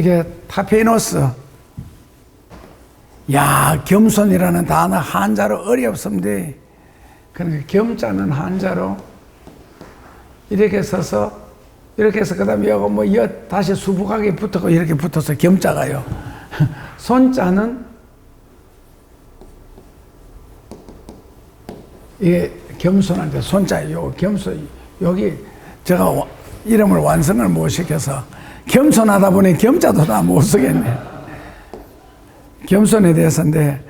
이게 타페노스. 야, 겸손이라는 단어 한자로 어렵습니다. 그러니까 겸자는 한자로 이렇게 써서 이렇게 해서 그 다음에 이거 뭐 다시 수북하게 붙었고 이렇게 붙어서 겸자가요. 손자는 이게 겸손한데 손자요. 겸손 여기 제가 이름을 완성을 못 시켜서 겸손하다 보니 겸자도 다 못 쓰겠네. 겸손에 대해서인데,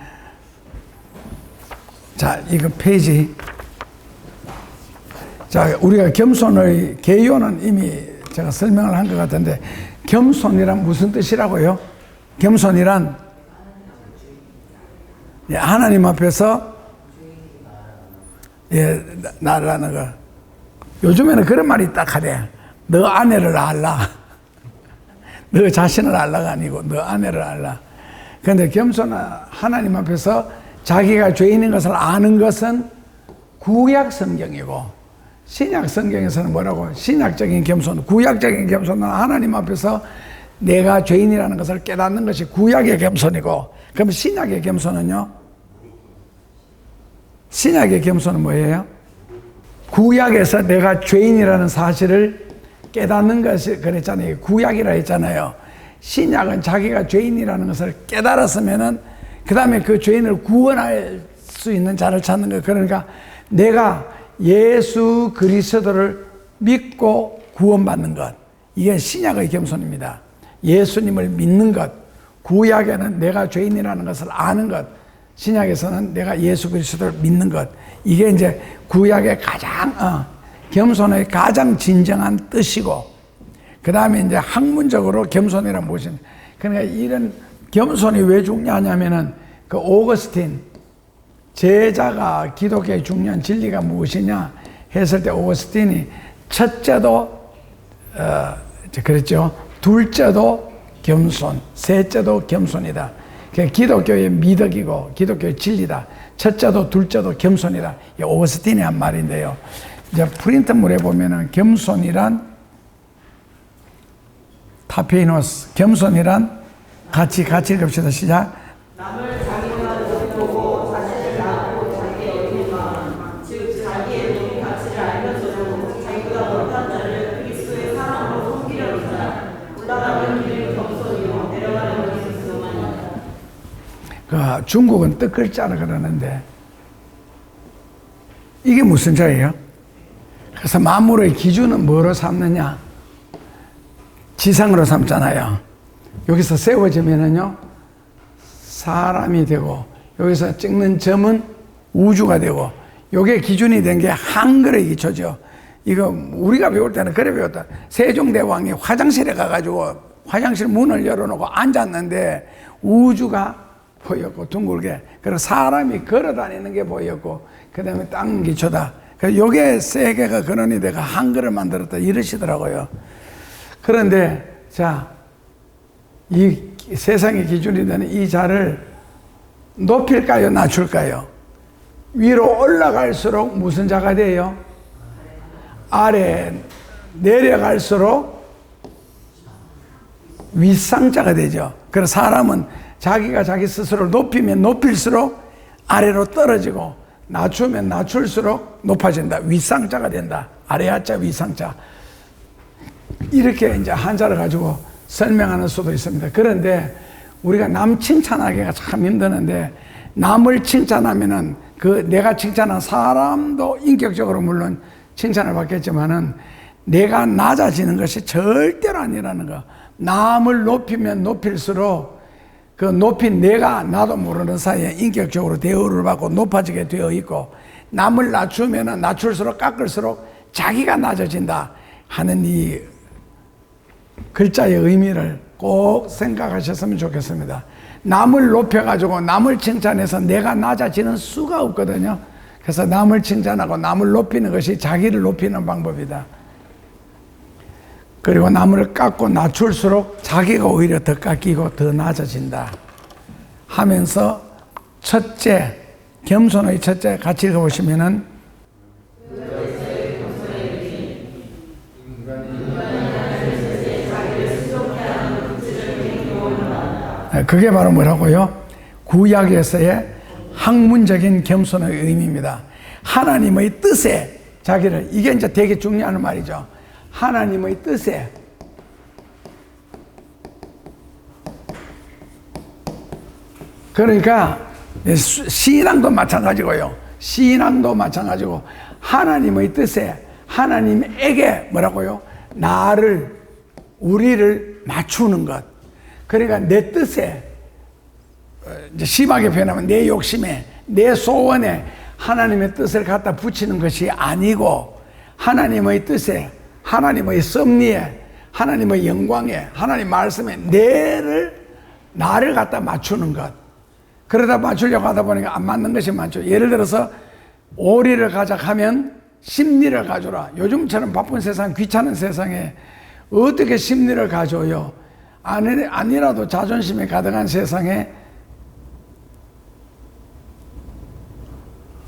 자, 이거 페이지. 자, 우리가 겸손의 개요는 이미 제가 설명을 한 것 같은데, 겸손이란 무슨 뜻이라고요? 겸손이란 하나님 앞에서 나라는 거. 요즘에는 그런 말이 딱 하대. 너 아내를 알라. 너 자신을 알라가 아니고 너 아내를 알라. 그런데 겸손은 하나님 앞에서 자기가 죄인인 것을 아는 것은 구약 성경이고, 신약 성경에서는 뭐라고? 신약적인 겸손, 구약적인 겸손은 하나님 앞에서 내가 죄인이라는 것을 깨닫는 것이 구약의 겸손이고, 그럼 신약의 겸손은요? 신약의 겸손은 뭐예요? 구약에서 내가 죄인이라는 사실을 깨닫는 것이 그랬잖아요. 구약이라 했잖아요. 신약은 자기가 죄인이라는 것을 깨달았으면은 그 다음에 그 죄인을 구원할 수 있는 자를 찾는 거예요. 그러니까 내가 예수 그리스도를 믿고 구원받는 것, 이게 신약의 겸손입니다. 예수님을 믿는 것. 구약에는 내가 죄인이라는 것을 아는 것, 신약에서는 내가 예수 그리스도를 믿는 것. 이게 이제 구약의 가장 겸손의 가장 진정한 뜻이고, 그 다음에 이제 학문적으로 겸손이란 무엇입니까? 그러니까 이런 겸손이 왜 중요하냐면은 그 오거스틴 제자가 기독교의 중요한 진리가 무엇이냐 했을 때 오거스틴이 첫째도 그랬죠. 둘째도 겸손, 셋째도 겸손이다. 그게 기독교의 미덕이고 기독교의 진리다. 첫째도 둘째도 겸손이다. 이 오거스틴이 한 말인데요. 이제 프린트물에 보면은 겸손이란 타페이노스, 겸손이란 같이 읽읍시다. 시작. 남을 자기보다 높이고 자신을 낮고 자기의 의미만, 즉 자기의 높은 가치를 알면서도 자기보다 못한 자를 그리스도의 사랑으로 섬기려는 자, 올라가는 길은 겸손이요 내려가는 길은 교만이다. 그 중국은 뜻글자라 그러는데 이게 무슨 자예요? 그래서 만물의 기준은 뭐로 삼느냐? 지상으로 삼잖아요. 여기서 세워지면은요, 사람이 되고, 여기서 찍는 점은 우주가 되고, 요게 기준이 된 게 한글의 기초죠. 이거 우리가 배울 때는 그래 배웠다. 세종대왕이 화장실에 가가지고 화장실 문을 열어놓고 앉았는데 우주가 보였고, 둥글게. 그리고 사람이 걸어 다니는 게 보였고, 그 다음에 땅 기초다. 요게 세계가 근원이 돼가 한글을 만들었다. 이러시더라고요. 그런데, 자, 이 세상의 기준이 되는 이 자를 높일까요? 낮출까요? 위로 올라갈수록 무슨 자가 돼요? 아래 내려갈수록 윗상자가 되죠. 그래서 사람은 자기가 자기 스스로를 높이면 높일수록 아래로 떨어지고, 낮추면 낮출수록 높아진다. 윗상자가 된다. 아래 하자, 윗상자. 이렇게 이제 한자를 가지고 설명하는 수도 있습니다. 그런데 우리가 남 칭찬하기가 참 힘드는데, 남을 칭찬하면은 그 내가 칭찬한 사람도 인격적으로 물론 칭찬을 받겠지만은 내가 낮아지는 것이 절대로 아니라는 거. 남을 높이면 높일수록 그 높인 내가 나도 모르는 사이에 인격적으로 대우를 받고 높아지게 되어 있고, 남을 낮추면은 낮출수록 깎을수록 자기가 낮아진다 하는 이 글자의 의미를 꼭 생각하셨으면 좋겠습니다. 남을 높여가지고 남을 칭찬해서 내가 낮아지는 수가 없거든요. 그래서 남을 칭찬하고 남을 높이는 것이 자기를 높이는 방법이다. 그리고 남을 깎고 낮출수록 자기가 오히려 더 깎이고 더 낮아진다 하면서, 첫째, 겸손의 첫째 같이 읽어보시면은 그게 바로 뭐라고요? 구약에서의 학문적인 겸손의 의미입니다. 하나님의 뜻에 자기를, 이게 이제 되게 중요한 말이죠. 하나님의 뜻에 그러니까 신앙도 마찬가지고요. 신앙도 마찬가지고 하나님의 뜻에 하나님에게 뭐라고요? 나를, 우리를 맞추는 것. 그러니까 내 뜻에, 이제 심하게 표현하면 내 욕심에, 내 소원에 하나님의 뜻을 갖다 붙이는 것이 아니고 하나님의 뜻에, 하나님의 섭리에, 하나님의 영광에, 하나님 말씀에 나를 갖다 맞추는 것. 그러다 맞추려고 하다 보니까 안 맞는 것이 많죠. 예를 들어서 오리를 가자 하면 심리를 가져라. 요즘처럼 바쁜 세상, 귀찮은 세상에 어떻게 심리를 가져요? 아니라도 자존심이 가득한 세상에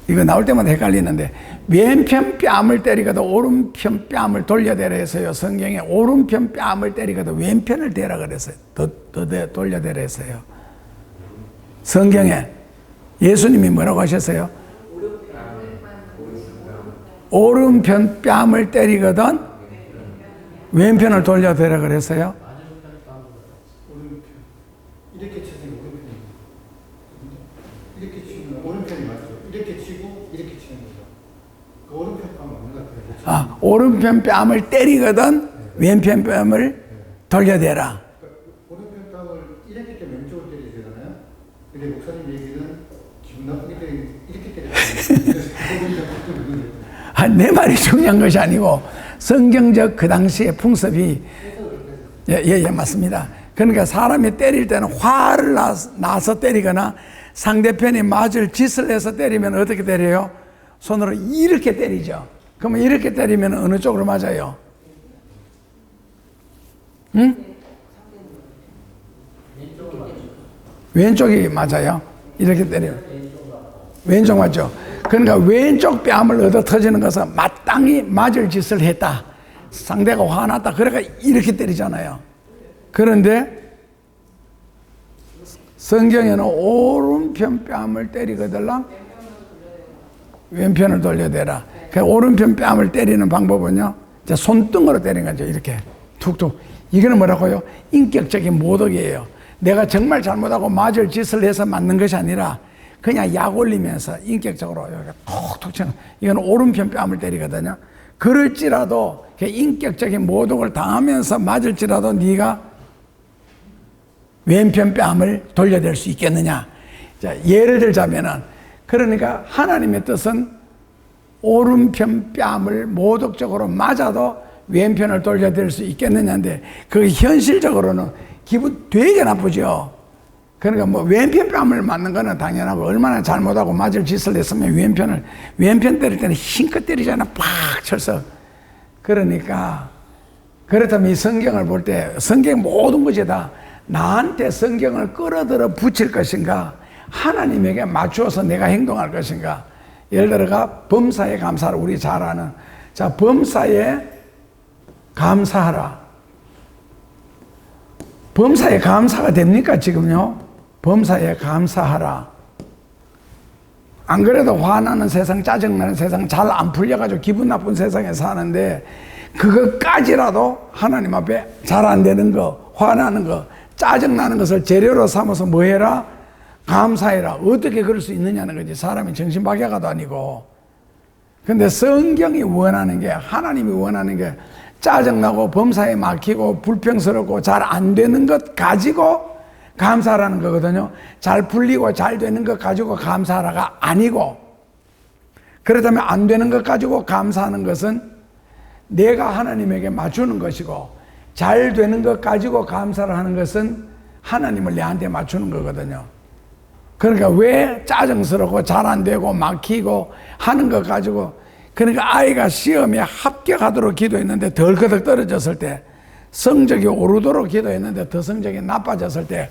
이거 나올 때마다 헷갈리는데, 왼편 뺨을 때리거든 오른편 뺨을 돌려대라 했어요. 성경에 오른편 뺨을 때리거든 왼편을 대라 그랬어요. 더 돌려대라 했어요. 성경에 예수님이 뭐라고 하셨어요? 오른편 뺨을 때리거든 왼편을 돌려대라 그랬어요. 이렇게 치면 오른편이, 이렇게 치면 오른편이 맞죠. 이렇게 치고 이렇게 치는 거죠. 그 오른편 뺨 맞는 것 같아요. 오른편 뺨을 때리거든 왼편 뺨을 돌려대라. 오른편 뺨을 이렇게 때리면 왼쪽으로 때려야 되잖아요. 근데 목사님 얘기는 기분 나쁘게 때리면 이렇게 때려야 내 말이 중요한 것이 아니고 성경적 그 당시의 풍습이 예, 맞습니다. 그러니까 사람이 때릴 때는 화를 나서 때리거나 상대편이 맞을 짓을 해서 때리면 어떻게 때려요? 손으로 이렇게 때리죠. 그러면 이렇게 때리면 어느 쪽으로 맞아요? 응? 왼쪽이 맞아요. 이렇게 때려요. 왼쪽 맞죠? 그러니까 왼쪽 뺨을 얻어 터지는 것은 마땅히 맞을 짓을 했다. 상대가 화났다. 그러니까 이렇게 때리잖아요. 그런데 성경에는 오른편 뺨을 때리거들랑 왼편을 돌려대라. 그 오른편 뺨을 때리는 방법은요, 이제 손등으로 때리는 거죠. 이렇게 툭툭. 이거는 뭐라고요? 인격적인 모독이에요. 내가 정말 잘못하고 맞을 짓을 해서 맞는 것이 아니라 그냥 약 올리면서 인격적으로 이렇게 툭툭 치는, 이건 오른편 뺨을 때리거든요. 그럴지라도 인격적인 모독을 당하면서 맞을지라도 네가 왼편 뺨을 돌려댈 수 있겠느냐. 자, 예를 들자면은, 그러니까 하나님의 뜻은 오른편 뺨을 모독적으로 맞아도 왼편을 돌려댈 수 있겠느냐인데, 그게 현실적으로는 기분 되게 나쁘죠. 그러니까 뭐 왼편 뺨을 맞는 거는 당연하고, 얼마나 잘못하고 맞을 짓을 했으면 왼편 때릴 때는 힘껏 때리잖아. 팍 쳐서. 그러니까 그렇다면 이 성경을 볼 때 성경 모든 것이 다 나한테 성경을 끌어들여 붙일 것인가, 하나님에게 맞추어서 내가 행동할 것인가. 예를 들어가 범사에 감사를 우리 잘 아는, 자, 범사에 감사하라. 범사에 감사가 됩니까 지금요? 범사에 감사하라. 안 그래도 화나는 세상, 짜증나는 세상, 잘 안 풀려가지고 기분 나쁜 세상에 사는데, 그것까지라도 하나님 앞에 잘 안 되는 거, 화나는 거, 짜증나는 것을 재료로 삼아서 뭐 해라? 감사해라. 어떻게 그럴 수 있느냐는 거지. 사람이 정신박야가도 아니고. 근데 성경이 원하는 게, 하나님이 원하는 게, 짜증나고 범사에 막히고 불평스럽고 잘 안 되는 것 가지고 감사하라는 거거든요. 잘 풀리고 잘 되는 것 가지고 감사하라가 아니고, 그렇다면 안 되는 것 가지고 감사하는 것은 내가 하나님에게 맞추는 것이고, 잘 되는 것 가지고 감사를 하는 것은 하나님을 내한테 맞추는 거거든요. 그러니까 왜 짜증스럽고 잘 안 되고 막히고 하는 것 가지고, 그러니까 아이가 시험에 합격하도록 기도했는데 덜커덕 떨어졌을 때, 성적이 오르도록 기도했는데 더 성적이 나빠졌을 때,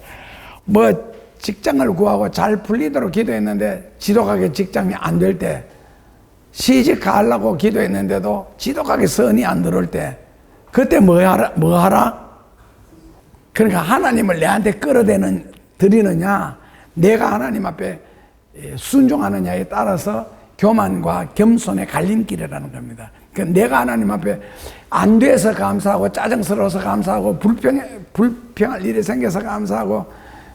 뭐 직장을 구하고 잘 풀리도록 기도했는데 지독하게 직장이 안 될 때, 시집 가려고 기도했는데도 지독하게 선이 안 들어올 때, 그때 뭐 하라? 그러니까 하나님을 내한테 끌어대는 드리느냐, 내가 하나님 앞에 순종하느냐에 따라서 교만과 겸손의 갈림길이라는 겁니다. 그러니까 내가 하나님 앞에 안 돼서 감사하고 짜증스러워서 감사하고 불평할 일이 생겨서 감사하고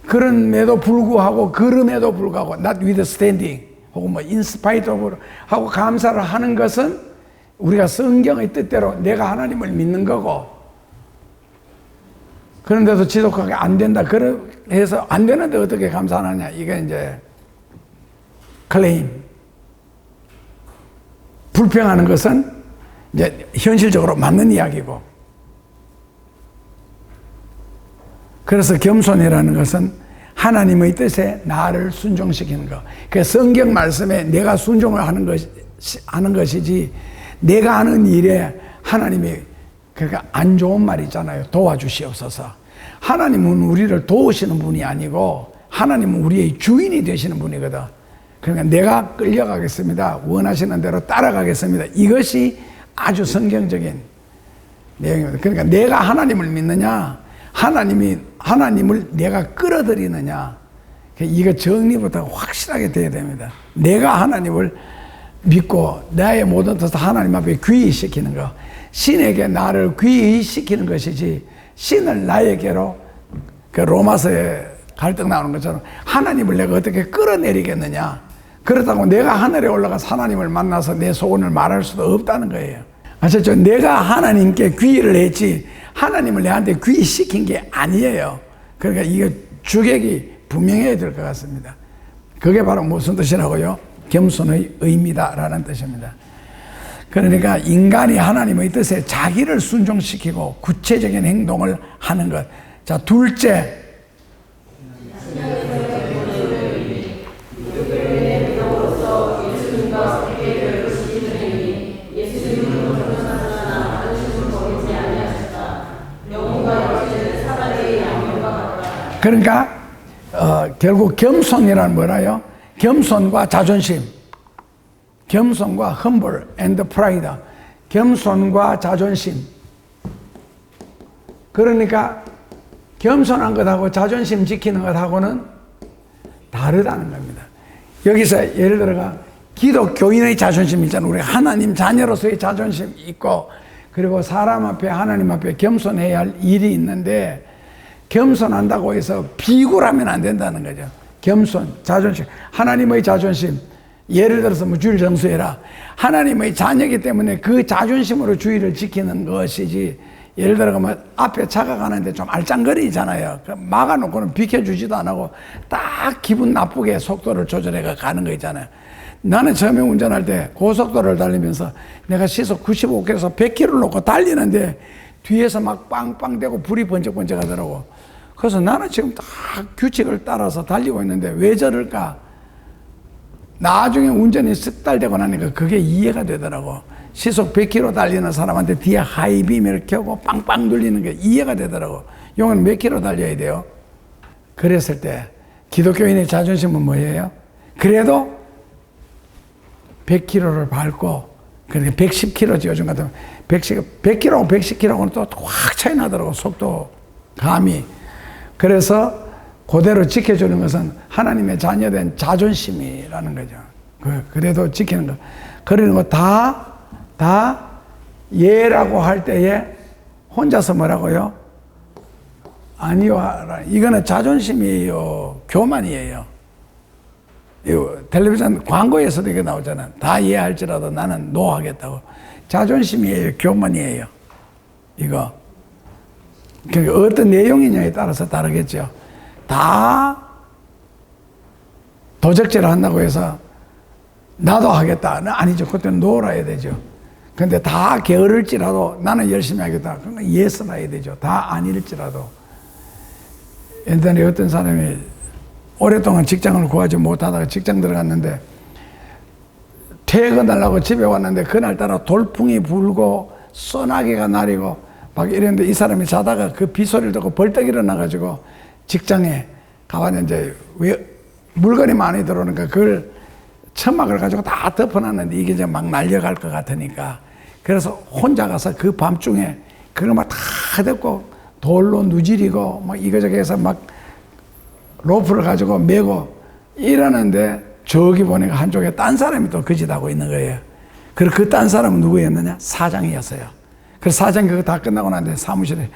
그럼에도 불구하고 걸음에도 불구하고 not withstanding 혹은 뭐 in spite of 하고 감사를 하는 것은 우리가 성경의 뜻대로 내가 하나님을 믿는 거고 그런데도 지속하게 안 된다. 그래서 안 되는데 어떻게 감사하느냐. 이게 이제 클레임. 불평하는 것은 이제 현실적으로 맞는 이야기고. 그래서 겸손이라는 것은 하나님의 뜻에 나를 순종시키는 것. 그 성경 말씀에 내가 순종을 하는 것이지 내가 하는 일에 하나님이 그러니까 안 좋은 말 있잖아요. 도와주시옵소서. 하나님은 우리를 도우시는 분이 아니고 하나님은 우리의 주인이 되시는 분이거든. 그러니까 내가 끌려가겠습니다. 원하시는 대로 따라가겠습니다. 이것이 아주 성경적인 내용입니다. 그러니까 내가 하나님을 믿느냐, 하나님을 내가 끌어들이느냐, 이거 정리부터 확실하게 돼야 됩니다. 내가 하나님을 믿고 나의 모든 뜻을 하나님 앞에 귀의시키는 거, 신에게 나를 귀의시키는 것이지 신을 나에게로 그 로마서에 갈등 나오는 것처럼 하나님을 내가 어떻게 끌어내리겠느냐. 그렇다고 내가 하늘에 올라가서 하나님을 만나서 내 소원을 말할 수도 없다는 거예요. 아셨죠? 내가 하나님께 귀의를 했지 하나님을 내한테 귀의시킨 게 아니에요. 그러니까 이거 주객이 분명해야 될 것 같습니다. 그게 바로 무슨 뜻이라고요? 겸손의 의미다라는 뜻입니다. 그러니까 인간이 하나님의 뜻에 자기를 순종시키고 구체적인 행동을 하는 것. 자, 둘째. 그러니까 결국 겸손이란 뭐라요? 겸손과 자존심, 겸손과 humble and pride, 겸손과 자존심. 그러니까 겸손한 것하고 자존심 지키는 것하고는 다르다는 겁니다. 여기서 예를 들어가 기독교인의 자존심 있잖아요. 우리 하나님 자녀로서의 자존심 있고, 그리고 사람 앞에 하나님 앞에 겸손해야 할 일이 있는데 겸손한다고 해서 비굴하면 안 된다는 거죠. 겸손, 자존심, 하나님의 자존심. 예를 들어서 뭐 주일 정수해라. 하나님의 자녀이기 때문에 그 자존심으로 주일을 지키는 것이지. 예를 들어 뭐 앞에 차가 가는데 좀 알짱거리잖아요. 막아놓고는 비켜주지도 안 하고 딱 기분 나쁘게 속도를 조절해 가는 거 있잖아요. 나는 처음에 운전할 때 고속도로를 달리면서 내가 시속 95km에서 100km를 놓고 달리는데 뒤에서 막 빵빵대고 불이 번쩍번쩍 하더라고. 그래서 나는 지금 다 규칙을 따라서 달리고 있는데 왜 저럴까? 나중에 운전이 쓱 달되고 나니까 그게 이해가 되더라고. 시속 100km 달리는 사람한테 뒤에 하이빔을 켜고 빵빵 눌리는 게 이해가 되더라고. 용은 몇 킬로 달려야 돼요? 그랬을 때 기독교인의 자존심은 뭐예요? 그래도 100km를 밟고, 그러니까 110km지 요즘 같으면 100km하고 110km하고는 또 확 차이 나더라고, 속도 감이. 그래서 그대로 지켜주는 것은 하나님의 자녀된 자존심이라는 거죠. 그래도 지키는 거. 그러는 거 다 예라고 할 때에 혼자서 뭐라고요? 아니요. 이거는 자존심이에요. 교만이에요. 텔레비전 광고에서도 이게 나오잖아요. 다 이해할지라도 나는 노하겠다고. 자존심이에요. 교만이에요. 이거. 그러니까 어떤 내용이냐에 따라서 다르겠죠. 다 도적질을 한다고 해서 나도 하겠다. 아니죠. 그때는 놀아야 되죠. 근데 다 게으를지라도 나는 열심히 하겠다. 그러면 예스를 해야 되죠. 다 아닐지라도. 옛날에 어떤 사람이 오랫동안 직장을 구하지 못하다가 직장 들어갔는데 퇴근하려고 집에 왔는데 그날따라 돌풍이 불고 소나기가 내리고 막 이랬는데 이 사람이 자다가 그 비소리를 듣고 벌떡 일어나가지고 직장에 가봤는데 왜 물건이 많이 들어오니까 그걸 천막을 가지고 다 덮어놨는데 이게 이제 막 날려갈 것 같으니까 그래서 혼자 가서 그 밤중에 그걸 막 다 덮고 돌로 누지리고 막 이거저거 해서 막 로프를 가지고 메고 이러는데 저기 보니까 한쪽에 딴 사람이 또 거짓하고 있는 거예요. 그리고 그 딴 사람은 누구였느냐? 사장이었어요. 그래서 사장이 그거 다 끝나고 난 뒤에 사무실에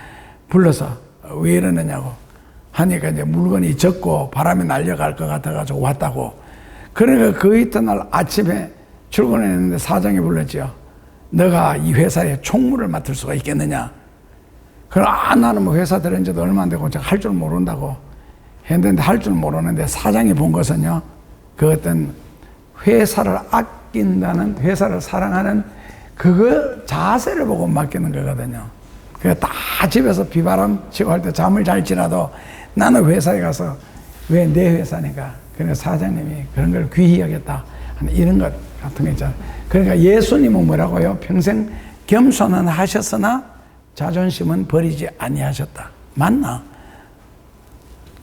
불러서 왜 이러느냐고 하니까 이제 물건이 적고 바람이 날려갈 것 같아가지고 왔다고. 그러니까 그 이튿날 아침에 출근했는데 사장이 불렀죠. 너가 이 회사에 총무를 맡을 수가 있겠느냐? 그럼 나는 뭐 회사 들어온 지도 얼마 안 되고 할 줄 모른다고 했는데 할 줄 모르는데 사장이 본 것은요. 그 어떤 회사를 아낀다는 회사를 사랑하는 그거 자세를 보고 맡기는 거거든요. 그래서 다 집에서 비바람 치고 할 때 잠을 잘 지라도 나는 회사에 가서 왜 내 회사니까. 그러니까 사장님이 그런 걸 귀히 여겼다 하는 이런 것 같은 거 있잖아요. 그러니까 예수님은 뭐라고요? 평생 겸손은 하셨으나 자존심은 버리지 아니하셨다. 맞나?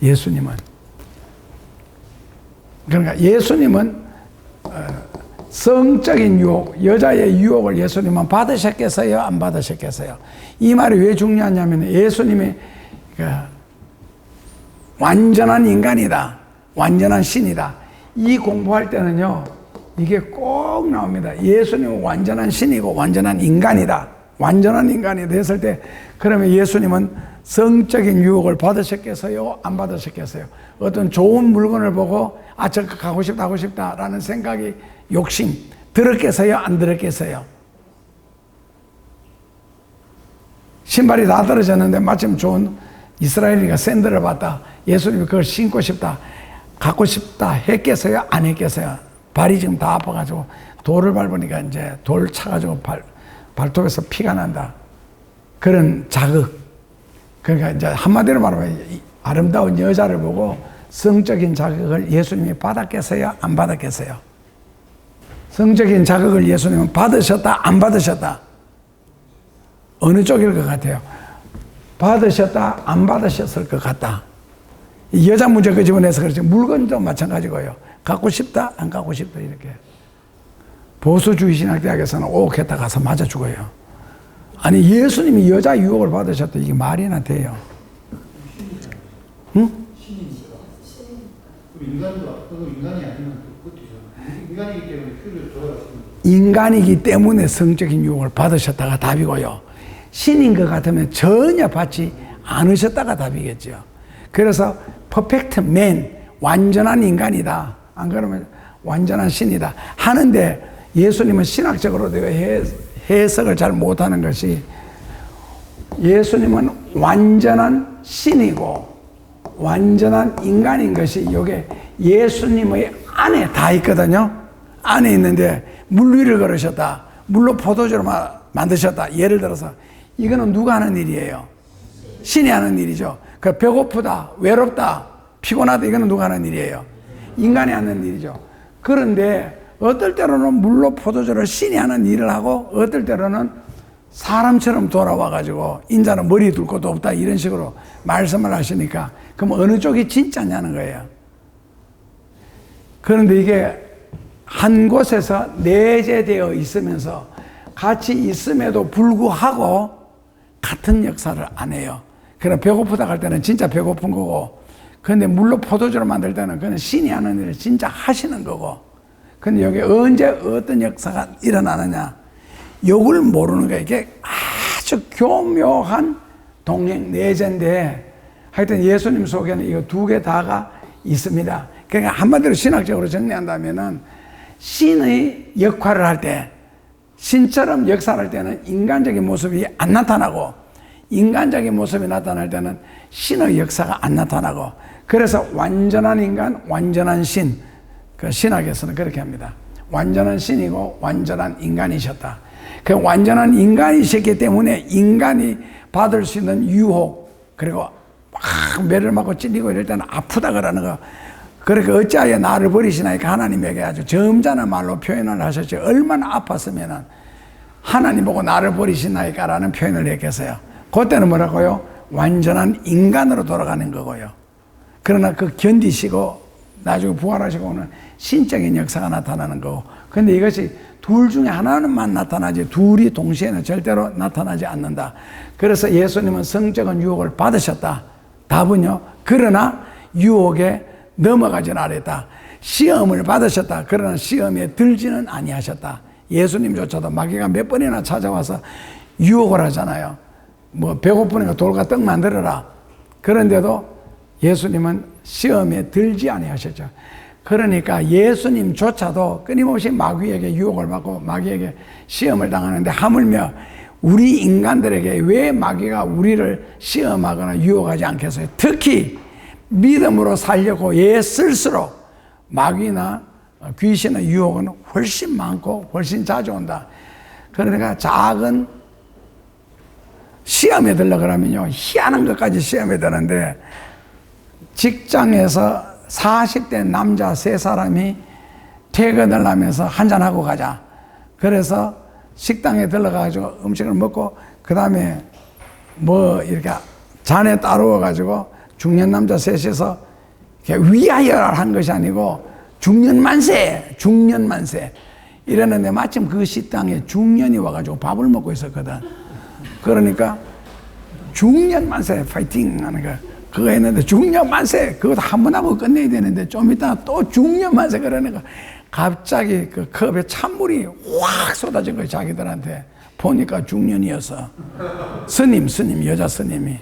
예수님은. 그러니까 예수님은 성적인 유혹, 여자의 유혹을 예수님은 받으셨겠어요? 안 받으셨겠어요? 이 말이 왜 중요하냐면 예수님이 완전한 인간이다. 완전한 신이다. 이 공부할 때는요. 이게 꼭 나옵니다. 예수님은 완전한 신이고 완전한 인간이다. 완전한 인간이 됐을 때 그러면 예수님은 성적인 유혹을 받으셨겠어요? 안 받으셨겠어요? 어떤 좋은 물건을 보고 저 가고 싶다 하고 싶다라는 생각이 욕심 들었겠어요? 안 들었겠어요? 신발이 다 떨어졌는데 마침 좋은 이스라엘이가 샌들을 봤다. 예수님이 그걸 신고 싶다. 갖고 싶다 했겠어요? 안 했겠어요? 발이 지금 다 아파가지고 돌을 밟으니까 이제 돌 차가지고 발톱에서 피가 난다. 그런 자극. 그러니까 이제 한마디로 말하면 아름다운 여자를 보고 성적인 자극을 예수님이 받았겠어요? 안 받았겠어요? 성적인 자극을 예수님은 받으셨다? 안 받으셨다? 어느 쪽일 것 같아요? 받으셨다? 안 받으셨을 것 같다? 여자 문제 그 집어내서 그렇지 물건도 마찬가지고요. 갖고 싶다? 안 갖고 싶다? 이렇게. 보수주의 신학대학에서는 옥했다 가서 맞아 죽어요. 아니 예수님이 여자 유혹을 받으셨다. 이게 말이나 돼요. 응? 인간이 아니면 그것도죠. 인간이기 때문에 표를 돌아갔습니다. 인간이기 때문에 성적인 유혹을 받으셨다가 답이고요. 신인 것 같으면 전혀 받지 않으셨다가 답이겠죠. 그래서 퍼펙트 맨, 완전한 인간이다. 안 그러면 완전한 신이다. 하는데 예수님은 신학적으로도 해석을 잘 못하는 것이 예수님은 완전한 신이고 완전한 인간인 것이 이게 예수님의 안에 다 있거든요. 안에 있는데 물 위를 걸으셨다. 물로 포도주를 만드셨다. 예를 들어서 이거는 누가 하는 일이에요? 신이 하는 일이죠. 그 배고프다, 외롭다, 피곤하다 이거는 누가 하는 일이에요? 인간이 하는 일이죠. 그런데 어떨 때로는 물로 포도주를 신이 하는 일을 하고 어떨 때로는 사람처럼 돌아와가지고 인자는 머리 둘 것도 없다 이런 식으로 말씀을 하시니까 그럼 어느 쪽이 진짜냐는 거예요. 그런데 이게 한 곳에서 내재되어 있으면서 같이 있음에도 불구하고 같은 역사를 안 해요. 그럼 배고프다 할 때는 진짜 배고픈 거고 근데 물로 포도주를 만들 때는 그는 신이 하는 일을 진짜 하시는 거고 근데 여기 언제 어떤 역사가 일어나느냐 요걸 모르는 거예요. 이게 아주 교묘한 동행 내재인데 하여튼 예수님 속에는 이거 두 개 다가 있습니다. 그러니까 한마디로 신학적으로 정리한다면은 신의 역할을 할 때 신처럼 역사를 할 때는 인간적인 모습이 안 나타나고 인간적인 모습이 나타날 때는 신의 역사가 안 나타나고 그래서 완전한 인간, 완전한 신 그 신학에서는 그렇게 합니다. 완전한 신이고 완전한 인간이셨다. 그 완전한 인간이셨기 때문에 인간이 받을 수 있는 유혹 그리고 막 매를 맞고 찔리고 이럴 때는 아프다 그러는 거 그렇게 어찌하여 나를 버리시나이까 하나님에게 아주 점잖은 말로 표현을 하셨지 얼마나 아팠으면 하나님 보고 나를 버리시나이까 라는 표현을 했겠어요. 그때는 뭐라고요? 완전한 인간으로 돌아가는 거고요. 그러나 그 견디시고 나중에 부활하시고 오는 신적인 역사가 나타나는 거고 근데 이것이 둘 중에 하나는만 나타나지 둘이 동시에는 절대로 나타나지 않는다. 그래서 예수님은 성적인 유혹을 받으셨다. 답은요. 그러나 유혹에 넘어가지는 않았다. 시험을 받으셨다. 그러나 시험에 들지는 아니하셨다. 예수님조차도 마귀가 몇 번이나 찾아와서 유혹을 하잖아요. 뭐 배고프니까 돌과 떡 만들어라. 그런데도 예수님은 시험에 들지 아니하셨죠. 그러니까 예수님조차도 끊임없이 마귀에게 유혹을 받고 마귀에게 시험을 당하는데, 하물며 우리 인간들에게 왜 마귀가 우리를 시험하거나 유혹하지 않겠어요? 특히 믿음으로 살려고 애쓸수록 마귀나 귀신의 유혹은 훨씬 많고 훨씬 자주 온다. 그러니까 작은 시험에 들려 그러면요, 희한한 것까지 시험에 드는데, 직장에서 40대 남자 3사람이 퇴근을 하면서 한잔하고 가자. 그래서 식당에 들러가가지고 음식을 먹고, 그 다음에 뭐 이렇게 잔에 따르워가지고 중년 남자 셋이서 위하여를 한 것이 아니고 중년만세 이랬는데, 마침 그 식당에 중년이 와가지고 밥을 먹고 있었거든. 그러니까 중년만세 파이팅 하는 거 그거 했는데, 중년만세 그것도 한 번 하고 끝내야 되는데 좀 이따가 또 중년만세 그러는 거, 갑자기 그 컵에 찬물이 확 쏟아진 거예요. 자기들한테. 보니까 중년이었어. 스님 여자 스님이.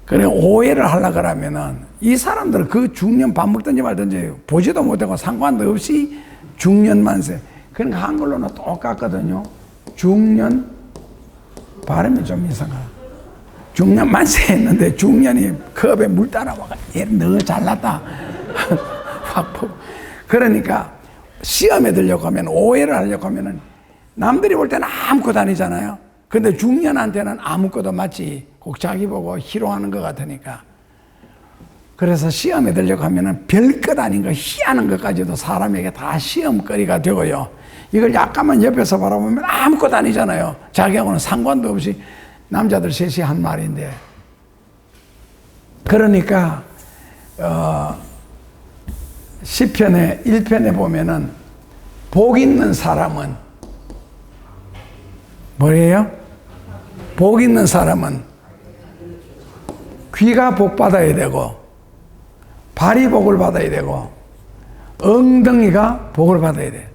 그래 오해를 하려고 그러면은 이 사람들은 그 중년 밥 먹든지 말든지 보지도 못하고 상관도 없이 중년만세. 그러니까 한글로는 똑같거든요. 중년 발음이 좀 이상하다. 중년만세 했는데 중년이 컵에 물 따라와가 얘 너 잘났다. 확 퍼. 그러니까 시험에 들려고 하면, 오해를 하려고 하면은 남들이 볼 때는 아무것도 아니잖아요. 근데 중년한테는 아무것도 마치 꼭 자기 보고 희롱하는 것 같으니까. 그래서 시험에 들려고 하면은 별것 아닌 거, 희한한 것까지도 사람에게 다 시험거리가 되고요. 이걸 약간만 옆에서 바라보면 아무것도 아니잖아요. 자기하고는 상관도 없이 남자들 셋이 한 말인데. 그러니까 시편의 1편에 보면은 복 있는 사람은 뭐예요? 복 있는 사람은 귀가 복 받아야 되고, 발이 복을 받아야 되고, 엉덩이가 복을 받아야 돼.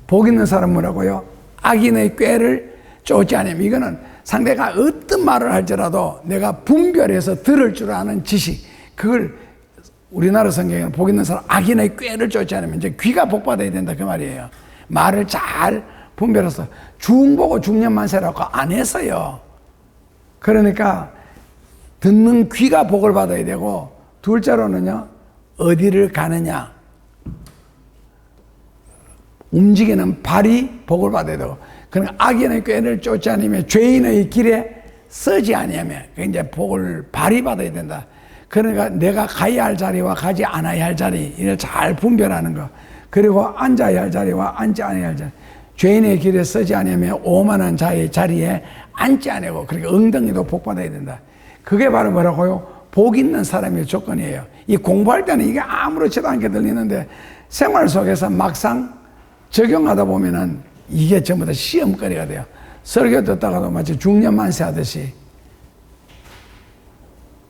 복 있는 사람은 뭐라고요? 악인의 꾀를 쫓지 않으면, 이거는 상대가 어떤 말을 할지라도 내가 분별해서 들을 줄 아는 지식, 그걸 우리나라 성경에는 복 있는 사람, 악인의 꾀를 쫓지 않으면 이제 귀가 복 받아야 된다 그 말이에요. 말을 잘 분별해서 중보고 중년만세라고 안 했어요. 그러니까 듣는 귀가 복을 받아야 되고, 둘째로는요, 어디를 가느냐, 움직이는 발이 복을 받아야 되고, 그러니까 악인의 꾀를 쫓지 않으면, 죄인의 길에 서지 아니하면 이제 복을 발이 받아야 된다. 그러니까 내가 가야 할 자리와 가지 않아야 할 자리, 이걸 잘 분별하는 거. 그리고 앉아야 할 자리와 앉지 않아야 할 자리. 죄인의 길에 서지 않으면 오만한 자의 자리에 앉지 않고, 그러니까 엉덩이도 복 받아야 된다. 그게 바로 뭐라고요? 복 있는 사람의 조건이에요. 이 공부할 때는 이게 아무렇지도 않게 들리는데, 생활 속에서 막상 적용하다 보면은 이게 전부 다 시험거리가 돼요. 설교 듣다가도 마치 중년만세 하듯이.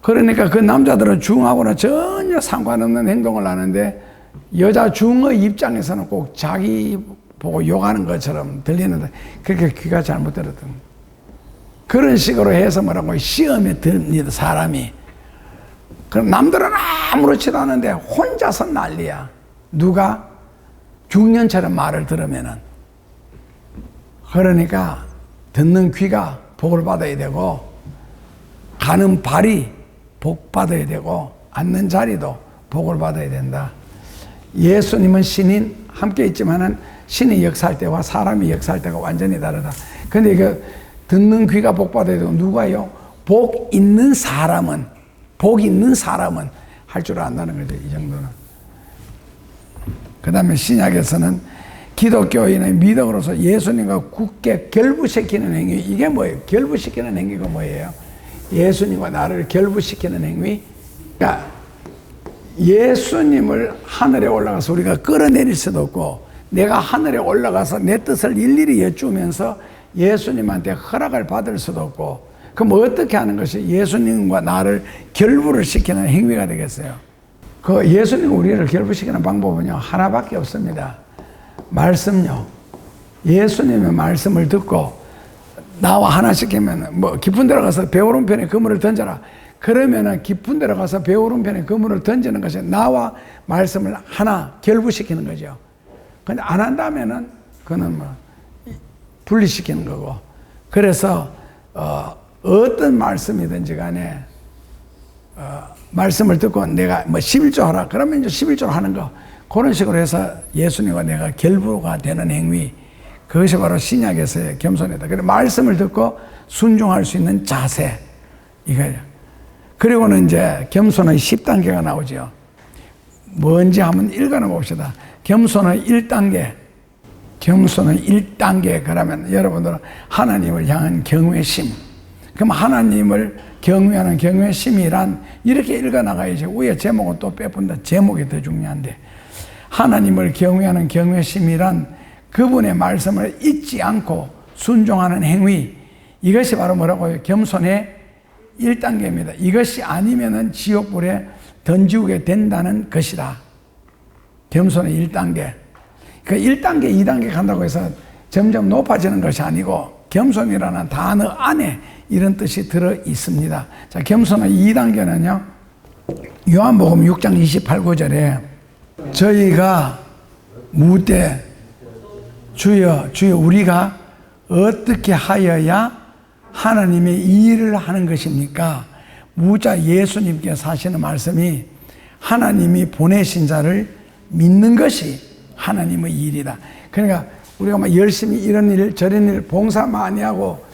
그러니까 그 남자들은 중하고는 전혀 상관없는 행동을 하는데, 여자 중의 입장에서는 꼭 자기 보고 욕하는 것처럼 들리는데, 그렇게 귀가 잘못 들었던 거예요. 그런 식으로 해서 뭐라고 시험에 듭니다, 사람이. 그럼 남들은 아무렇지도 않은데 혼자서 난리야. 누가 중년처럼 말을 들으면은. 그러니까 듣는 귀가 복을 받아야 되고, 가는 발이 복 받아야 되고, 앉는 자리도 복을 받아야 된다. 예수님은 신인 함께 있지만은 신이 역사할 때와 사람이 역사할 때가 완전히 다르다. 근데 그 듣는 귀가 복 받아야 되고, 누가요? 복 있는 사람은 할 줄 안다는 거죠. 이 정도는. 그 다음에 신약에서는 기독교인의 믿음으로서 예수님과 굳게 결부시키는 행위, 이게 뭐예요? 결부시키는 행위가 뭐예요? 예수님과 나를 결부시키는 행위. 그러니까 예수님을 하늘에 올라가서 우리가 끌어내릴 수도 없고, 내가 하늘에 올라가서 내 뜻을 일일이 여쭈면서 예수님한테 허락을 받을 수도 없고, 그럼 어떻게 하는 것이 예수님과 나를 결부를 시키는 행위가 되겠어요? 그 예수님 우리를 결부시키는 방법은요, 하나밖에 없습니다. 말씀요. 예수님의 말씀을 듣고 나와 하나 시키면 뭐 깊은 데로 가서 배오른편에 그물을 던져라. 그러면은 깊은 데로 가서 배오른편에 그물을 던지는 것이 나와 말씀을 하나 결부시키는 거죠. 근데 안 한다면은 그는 뭐 분리시키는 거고. 그래서 어떤 말씀이든지 간에 말씀을 듣고 내가 뭐 11조 하라 그러면 이제 11조를 하는 거, 그런 식으로 해서 예수님과 내가 결부가 되는 행위, 그것이 바로 신약에서의 겸손이다. 그래서 말씀을 듣고 순종할 수 있는 자세, 이거예요. 그리고는 이제 겸손의 10단계가 나오죠. 뭔지 한번 읽어나 봅시다. 겸손의 1단계. 겸손의 1단계. 그러면 여러분들은 하나님을 향한 경외심. 그럼 하나님을 경외하는 경외심이란 이렇게 읽어나가야죠. 위에 제목은 또 빼본다. 제목이 더 중요한데. 하나님을 경외하는 경외심이란 그분의 말씀을 잊지 않고 순종하는 행위. 이것이 바로 뭐라고요? 겸손의 1단계입니다. 이것이 아니면은 지옥불에 던지게 된다는 것이다. 겸손의 1단계. 그 1단계, 2단계 간다고 해서 점점 높아지는 것이 아니고 겸손이라는 단어 안에 이런 뜻이 들어 있습니다. 자, 겸손의 2단계는요. 요한복음 6장 28, 9절에 저희가 묻되 주여 주여 우리가 어떻게 하여야 하나님의 일을 하는 것입니까? 무자 예수님께서 하시는 말씀이 하나님이 보내신 자를 믿는 것이 하나님의 일이다. 그러니까 우리가 막 열심히 이런 일 저런 일 봉사 많이 하고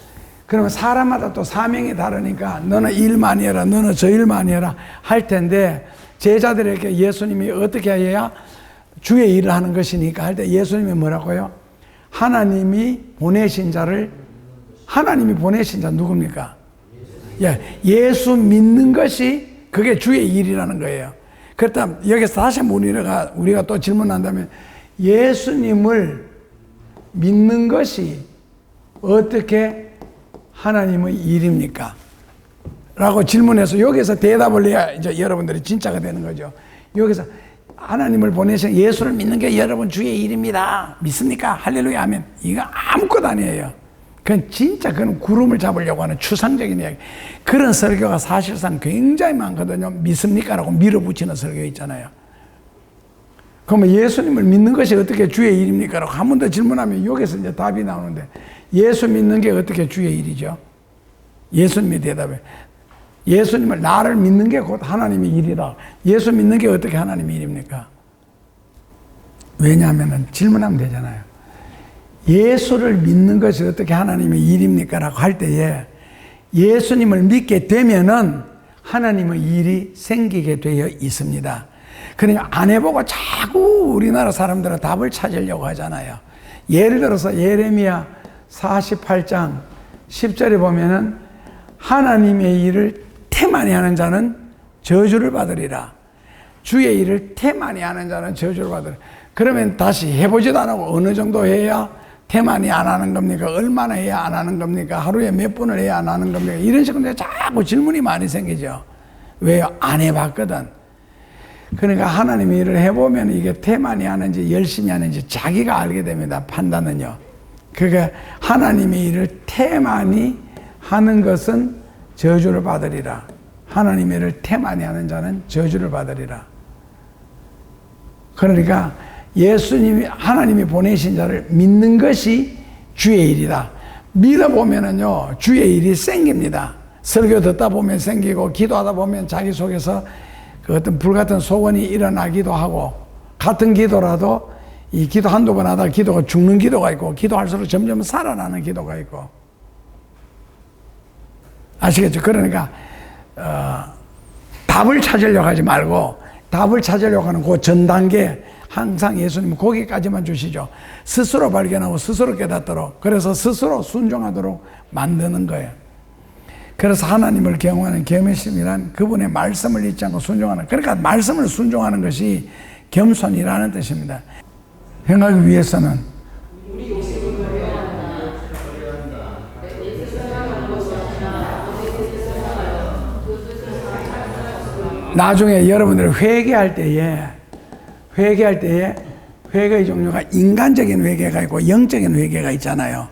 그러면 사람마다 또 사명이 다르니까 너는 일 많이 해라, 너는 저 일 많이 해라 할 텐데, 제자들에게 예수님이 어떻게 해야 주의 일을 하는 것이니까 할 때 예수님이 뭐라고요? 하나님이 보내신 자를, 하나님이 보내신 자 누굽니까? 예수 믿는 것이 그게 주의 일이라는 거예요. 그렇다면 여기서 다시 한번 우리가 또 질문한다면 예수님을 믿는 것이 어떻게 하나님의 일입니까? 라고 질문해서 여기서 대답을 해야 이제 여러분들이 진짜가 되는 거죠. 여기서 하나님을 보내신 예수를 믿는 게 여러분 주의 일입니다. 믿습니까? 할렐루야 하면 이거 아무것도 아니에요. 그건 구름을 잡으려고 하는 추상적인 이야기. 그런 설교가 사실상 굉장히 많거든요. 믿습니까? 라고 밀어붙이는 설교 있잖아요. 그러면 예수님을 믿는 것이 어떻게 주의 일입니까? 라고 한 번 더 질문하면 여기서 이제 답이 나오는데, 예수 믿는 게 어떻게 주의 일이죠? 예수님이 대답해. 예수님을, 나를 믿는 게 곧 하나님의 일이다. 예수 믿는 게 어떻게 하나님의 일입니까? 왜냐하면 질문하면 되잖아요. 예수를 믿는 것이 어떻게 하나님의 일입니까? 라고 할 때에 예수님을 믿게 되면은 하나님의 일이 생기게 되어 있습니다. 그러니까 안 해보고 자꾸 우리나라 사람들은 답을 찾으려고 하잖아요. 예를 들어서 예레미야 48장 10절에 보면은 하나님의 일을 태만히 하는 자는 저주를 받으리라. 주의 일을 태만히 하는 자는 저주를 받으리라. 그러면 다시 해보지도 안 하고 어느 정도 해야 태만히 안 하는 겁니까? 얼마나 해야 안 하는 겁니까? 하루에 몇 분을 해야 안 하는 겁니까? 이런 식으로 자꾸 질문이 많이 생기죠. 왜요? 안 해봤거든. 그러니까 하나님의 일을 해보면 이게 태만히 하는지 열심히 하는지 자기가 알게 됩니다. 판단은요. 그러니까 하나님의 일을 태만히 하는 것은 저주를 받으리라. 하나님의 일을 태만히 하는 자는 저주를 받으리라. 그러니까 예수님이, 하나님이 보내신 자를 믿는 것이 주의 일이다. 믿어보면은요, 주의 일이 생깁니다. 설교 듣다 보면 생기고, 기도하다 보면 자기 속에서 그 어떤 불같은 소원이 일어나기도 하고, 같은 기도라도 이 기도 한두 번 하다 기도가 죽는 기도가 있고, 기도할수록 점점 살아나는 기도가 있고. 아시겠죠? 그러니까, 답을 찾으려고 하지 말고, 답을 찾으려고 하는 그 전 단계, 항상 예수님은 거기까지만 주시죠. 스스로 발견하고 스스로 깨닫도록, 그래서 스스로 순종하도록 만드는 거예요. 그래서 하나님을 경외하는 겸손이란 그분의 말씀을 잊지 않고 순종하는, 그러니까 말씀을 순종하는 것이 겸손이라는 뜻입니다. 행하기 위해서는 나중에 여러분들이 회개할 때에 회개의 종류가 인간적인 회개가 있고 영적인 회개가 있잖아요.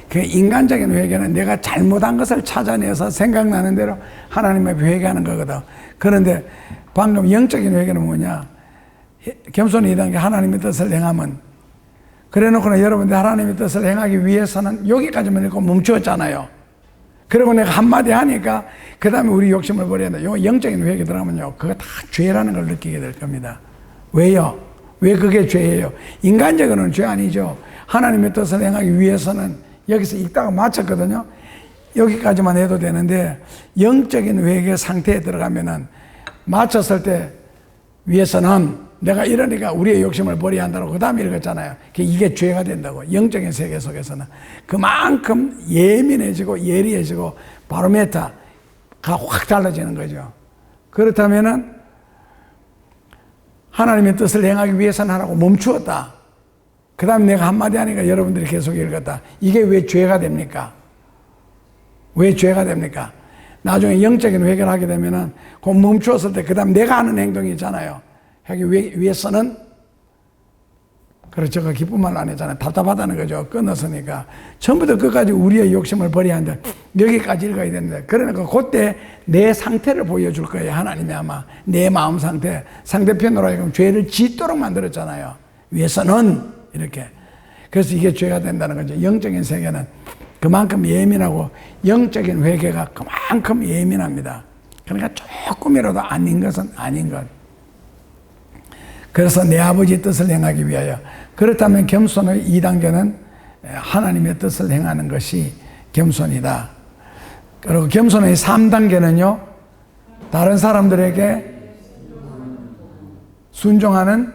그 인간적인 회개는 내가 잘못한 것을 찾아내서 생각나는 대로 하나님 앞에 회개하는 거거든. 그런데 방금 영적인 회개는 뭐냐? 겸손히 2단계 하나님의 뜻을 행하면, 그래 놓고는 여러분들 하나님의 뜻을 행하기 위해서는 여기까지만 읽고 멈추었잖아요. 그리고 내가 한마디 하니까 그 다음에 우리 욕심을 버려야 돼. 요 영적인 회개 들어가면요, 그거 다 죄라는 걸 느끼게 될 겁니다. 왜요? 왜 그게 죄예요? 인간적으로는 죄 아니죠. 하나님의 뜻을 행하기 위해서는 여기서 읽다가 마쳤거든요. 여기까지만 해도 되는데 영적인 회개 상태에 들어가면은 마쳤을 때 위해서는 내가 이러니까 우리의 욕심을 버려야 한다고 그 다음에 읽었잖아요. 이게 죄가 된다고. 영적인 세계 속에서는 그만큼 예민해지고 예리해지고 바로메타가 확 달라지는 거죠. 그렇다면은 하나님의 뜻을 행하기 위해서는 하라고 멈추었다. 그 다음에 내가 한마디 하니까 여러분들이 계속 읽었다. 이게 왜 죄가 됩니까? 왜 죄가 됩니까? 나중에 영적인 회개를 하게 되면은 그 멈추었을 때 그 다음 내가 하는 행동이 있잖아요. 하기 위해서는, 그렇죠. 기쁜 말로 안 했잖아요. 답답하다는 거죠. 끊었으니까. 처음부터 끝까지 우리의 욕심을 버려야 하는데 여기까지 읽어야 되는데, 그러니까 그때 내 상태를 보여줄 거예요. 하나님이 아마 내 마음 상태, 상대편으로 하여금 죄를 짓도록 만들었잖아요. 위해서는 이렇게. 그래서 이게 죄가 된다는 거죠. 영적인 세계는 그만큼 예민하고 영적인 회개가 그만큼 예민합니다. 그러니까 조금이라도 아닌 것은 아닌 것. 그래서 내 아버지 뜻을 행하기 위하여. 그렇다면 겸손의 2단계는 하나님의 뜻을 행하는 것이 겸손이다. 그리고 겸손의 3단계는요, 다른 사람들에게 순종하는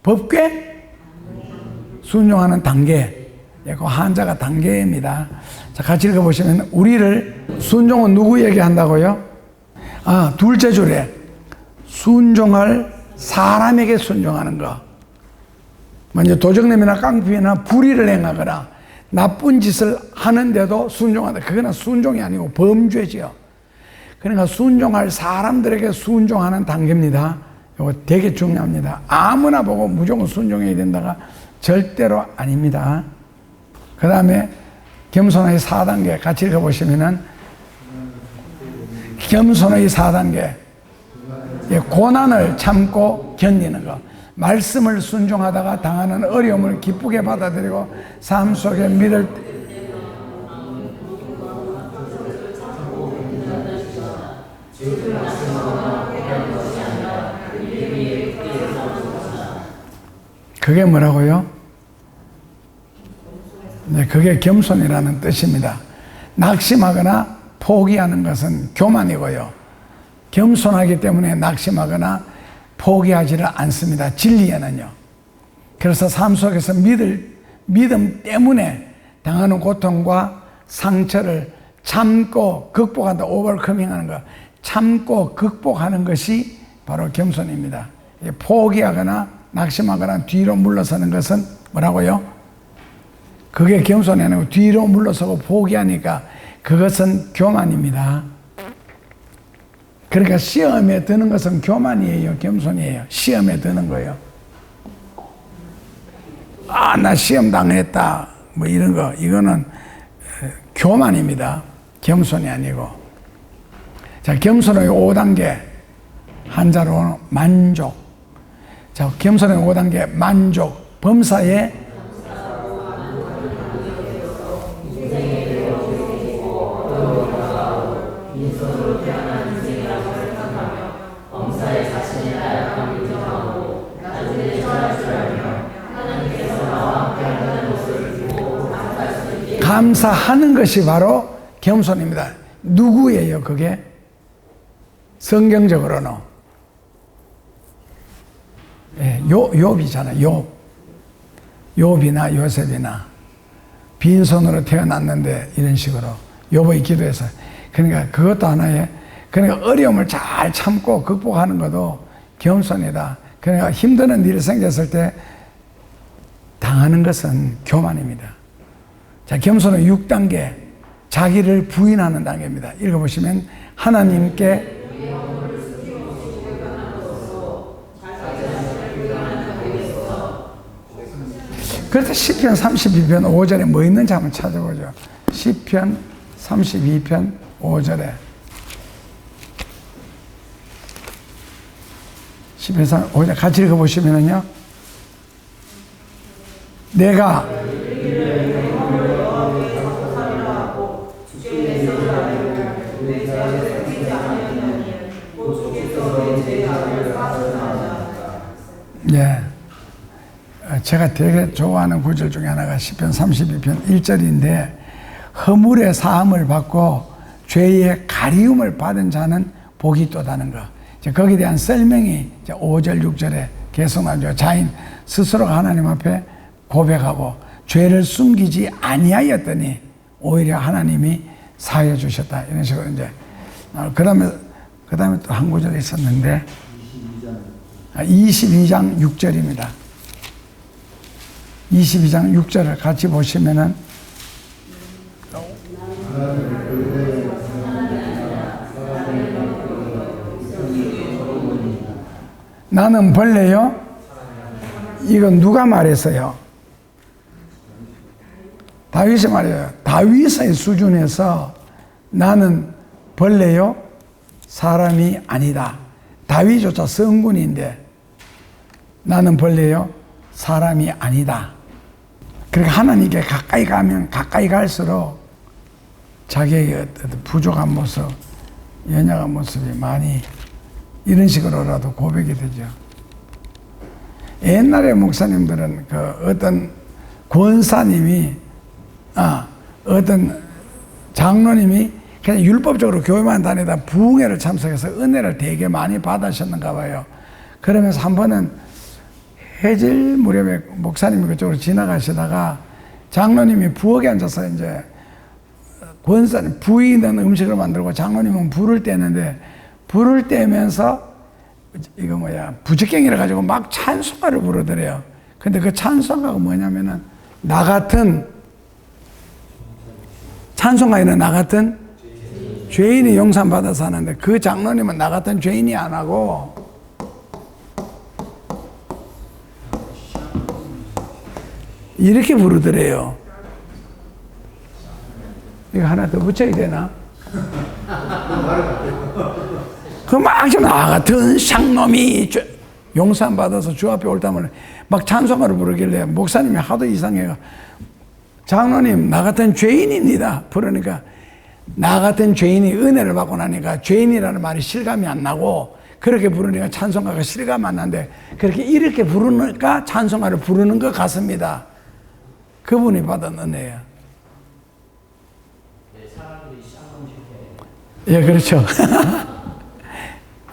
법궤? 순종하는 단계. 그 한자가 단계입니다. 자, 같이 읽어보시면, 우리를, 순종은 누구에게 한다고요? 둘째 줄에 순종할 사람에게 순종하는 거. 먼저 도적놈이나 깡패나 불의를 행하거나 나쁜 짓을 하는데도 순종한다. 그거는 순종이 아니고 범죄지요. 그러니까 순종할 사람들에게 순종하는 단계입니다. 이거 되게 중요합니다. 아무나 보고 무조건 순종해야 된다가 절대로 아닙니다. 그 다음에 겸손의 4단계 같이 읽어보시면은, 겸손의 4단계, 고난을 참고 견디는 것. 말씀을 순종하다가 당하는 어려움을 기쁘게 받아들이고 삶 속에 믿을 그게 뭐라고요? 네, 그게 겸손이라는 뜻입니다. 낙심하거나 포기하는 것은 교만이고요. 겸손하기 때문에 낙심하거나 포기하지를 않습니다. 진리에는요. 그래서 삶 속에서 믿음 때문에 당하는 고통과 상처를 참고 극복한다. 오버커밍하는 것. 참고 극복하는 것이 바로 겸손입니다. 포기하거나 낙심하거나 뒤로 물러서는 것은 뭐라고요? 그게 겸손이 아니고 뒤로 물러서고 포기하니까 그것은 교만입니다. 그러니까 시험에 드는 것은 교만이에요, 겸손이에요? 시험에 드는 거예요. 나 시험 당했다, 뭐 이런 거, 이거는 교만입니다. 겸손이 아니고. 자, 겸손의 5단계, 한자로 만족. 자, 겸손의 5단계, 만족. 범사에 감사하는 것이 바로 겸손입니다. 누구예요, 그게? 성경적으로는 욥이잖아요. 욥이나 요셉이나 빈손으로 태어났는데 이런 식으로 욥의 기도에서, 그러니까 그것도 하나의, 그러니까 어려움을 잘 참고 극복하는 것도 겸손이다. 그러니까 힘드는 일이 생겼을 때 당하는 것은 교만입니다. 자, 겸손은 6단계, 자기를 부인하는 단계입니다. 읽어보시면, 하나님께 그래서 시편 32편 5절에 뭐 있는지 한번 찾아보죠. 시편 32편 5절에 시편 5절 같이 읽어보시면요. 내가 예, 제가 되게 좋아하는 구절 중에 하나가 시편 32편 1절인데 허물의 사함을 받고 죄의 가리움을 받은 자는 복이 있도다는 거. 거기에 대한 설명이 5절 6절에 계속 나오죠. 자인 스스로가 하나님 앞에 고백하고 죄를 숨기지 아니하였더니 오히려 하나님이 사하여 주셨다. 이런 식으로 이제 그 다음에 또 한 구절이 있었는데 22장 6절입니다. 22장 6절을 같이 보시면은 나는 벌레요? 이건 누가 말했어요? 다윗이 말해요. 다윗의 수준에서 나는 벌레요? 사람이 아니다. 다윗조차 성군인데 나는 벌레요? 사람이 아니다. 그러니까 하나님께 가까이 가면 가까이 갈수록 자기의 어떤 부족한 모습, 연약한 모습이 많이 이런 식으로라도 고백이 되죠. 옛날에 목사님들은 그 어떤 권사님이, 어떤 장로님이 그냥 율법적으로 교회만 다니다 부흥회를 참석해서 은혜를 되게 많이 받으셨는가 봐요. 그러면서 한 번은 해질 무렵에 목사님이 그쪽으로 지나가시다가 장로님이 부엌에 앉아서 이제 권사님, 부이 있는 음식을 만들고 장로님은 불을 떼는데 불을 떼면서 이거 부적경이를 가지고 막 찬송가를 부르더래요. 근데 그 찬송가가 뭐냐면은 나 같은 찬송가에는 나 같은 죄인이 용서받아서 하는데 그 장로님은 나 같은 죄인이 안 하고 이렇게 부르더래요. 이거 하나 더 붙여야 되나? 그 막 좀 나 같은 쌍놈이 용서받아서 주 앞에 옳다면 막 찬송가를 부르길래 목사님이 하도 이상해가 장로님 나 같은 죄인입니다. 부르니까 나 같은 죄인이 은혜를 받고 나니까 죄인이라는 말이 실감이 안 나고 그렇게 부르니까 찬송가가 실감 안 나는데 그렇게 이렇게 부르니까 찬송가를 부르는 것 같습니다. 그분이 받은 은혜예요. 예, 그렇죠.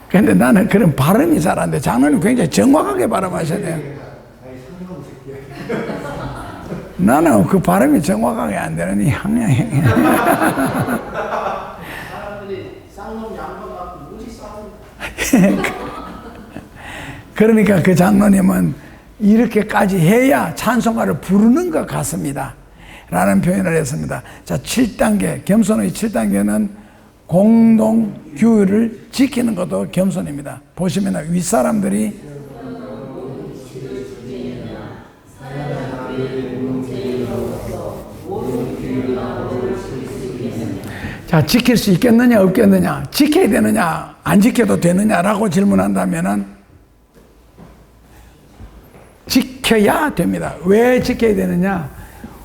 근데 나는 그런 발음이 잘 안 돼. 장로님 굉장히 정확하게 발음하셔야 나는 그 발음이 정확하게 안 되는 이 향양이. 사람들이 쌍놈 양반 갖고 무지 싸우는. 그러니까 그 장로님은 이렇게까지 해야 찬송가를 부르는 것 같습니다. 라는 표현을 했습니다. 자, 7단계, 겸손의 7단계는 공동 규율을 지키는 것도 겸손입니다. 보시면 윗사람들이 자, 지킬 수 있겠느냐 없겠느냐, 지켜야 되느냐 안 지켜도 되느냐라고 질문한다면은 지켜야 됩니다. 왜 지켜야 되느냐?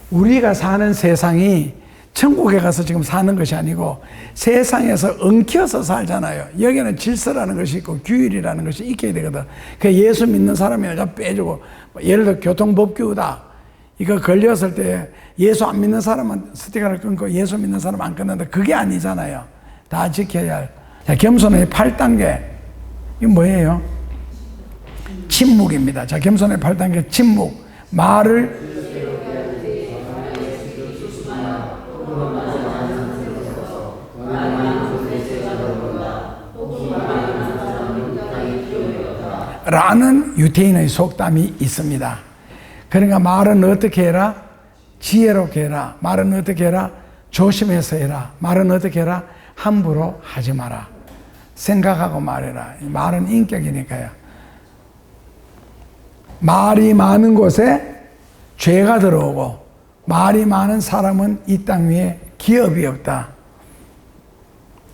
우리가 사는 세상이 천국에 가서 지금 사는 것이 아니고 세상에서 엉켜서 살잖아요. 여기는 질서라는 것이 있고 규율이라는 것이 있게 되거든. 그 예수 믿는 사람이 내가 빼주고, 예를 들어 교통법규다. 이거 걸렸을 때 예수 안 믿는 사람은 스티커를 끊고 예수 믿는 사람 안 끊는다. 그게 아니잖아요. 다 지켜야 할. 자, 겸손의 8단계. 이거 뭐예요? 침묵입니다. 자, 겸손의 8단계 침묵. 말을 라는 유태인의 속담이 있습니다. 그러니까 말은 어떻게 해라? 지혜롭게 해라. 말은 어떻게 해라? 조심해서 해라. 말은 어떻게 해라? 함부로 하지 마라. 생각하고 말해라. 말은 인격이니까요. 말이 많은 곳에 죄가 들어오고 말이 많은 사람은 이 땅 위에 기업이 없다.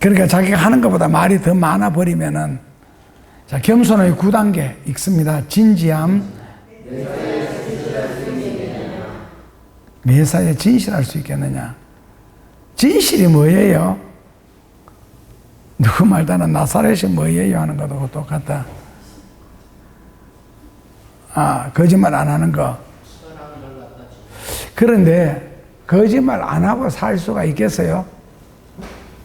그러니까 자기가 하는 것보다 말이 더 많아 버리면은, 자, 겸손의 9단계 읽습니다. 진지함. 매사에 진실할 수 있겠느냐? 진실이 뭐예요? 누구 말다는 나사렛이 뭐예요? 하는 것도 똑같다. 거짓말 안 하는 거. 그런데 거짓말 안 하고 살 수가 있겠어요?